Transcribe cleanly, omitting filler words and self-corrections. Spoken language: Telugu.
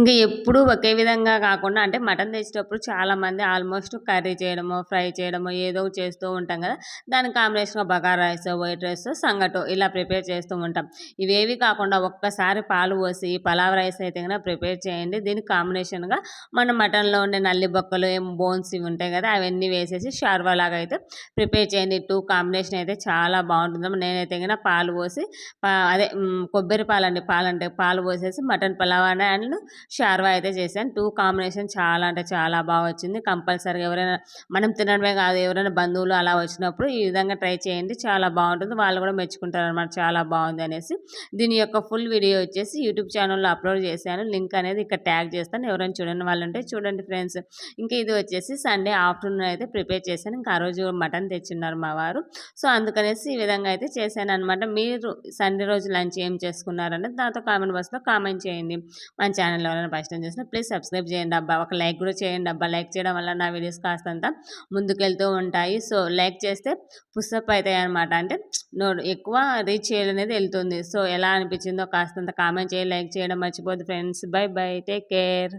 ఇంక ఎప్పుడూ ఒకే విధంగా కాకుండా అంటే మటన్ తెచ్చేటప్పుడు చాలామంది ఆల్మోస్ట్ కర్రీ చేయడమో, ఫ్రై చేయడమో ఏదో ఒకటి చేస్తూ ఉంటాం కదా! దానికి కాంబినేషన్‌గా బగారా రైసో, వైట్ రైసో, సంగటో ఇలా ప్రిపేర్ చేస్తూ ఉంటాం. ఇవేవి కాకుండా ఒక్కసారి పాలు పోసి పలావ్ రైస్ అయితే గనక ప్రిపేర్ చేయండి. దీనికి కాంబినేషన్‌గా మన మటన్‌లో ఉండే నల్లి బొక్కలు, బోన్స్ ఇవి ఉంటాయి కదా! అవన్నీ వేసేసి షార్వాలాగా అయితే ప్రిపేర్ చేయండి. 2 కాంబినేషన్ అయితే చాలా బావుంటుందమ్మ. నేనైతే గనక పాలు పోసి అదే కొబ్బరి పాలండి. పాలు పోసేసి మటన్ పలావ్ అండ్ షార్వా అయితే చేశాను. 2 కాంబినేషన్ చాలా అంటే చాలా బాగా వచ్చింది. కంపల్సరీగా ఎవరైనా మనం తినడమే కాదు, ఎవరైనా బంధువులు అలా వచ్చినప్పుడు ఈ విధంగా ట్రై చేయండి. చాలా బాగుంటుంది. వాళ్ళు కూడా మెచ్చుకుంటారనమాట చాలా బాగుంది అనేసి. దీని యొక్క ఫుల్ వీడియో వచ్చేసి యూట్యూబ్ ఛానల్‌లో అప్లోడ్ చేశాను. లింక్ అనేది ఇక్కడ ట్యాగ్ చేస్తాను. ఎవరైనా చూడని వాళ్ళు ఉంటే చూడండి ఫ్రెండ్స్. ఇంకా ఇది వచ్చేసి సండే ఆఫ్టర్‌నూన్ అయితే ప్రిపేర్ చేశాను. ఇంకా ఆ రోజు మటన్ తెచ్చున్నారు మా వారు. సో, అందుకనేసి ఈ విధంగా అయితే చేశాననమాట. మీరు సండే రోజు లంచ్ ఏం చేసుకున్నారనేది నాతో కామెంట్ బాక్స్‌లో కామెంట్ చేయండి. మన ఛానల్ ఎవరైనా ఫస్ట్ టైం చేసినా ప్లీజ్ సబ్స్క్రైబ్ చేయండి అబ్బా. ఒక లైక్ కూడా చేయండి అబ్బా. లైక్ చేయడం వల్ల నా వీడియోస్ కాస్తంత ముందుకెళ్తూ ఉంటాయి. సో, లైక్ చేస్తే పుషప్ అవుతాయి అనమాట. అంటే ఎక్కువ రీచ్ చేయాలనేది వెళ్తుంది. సో, ఎలా అనిపించిందో కాస్తంత కామెంట్ చేయి, లైక్ చేయడం మర్చిపోద్దు friends. Bye bye. Take care.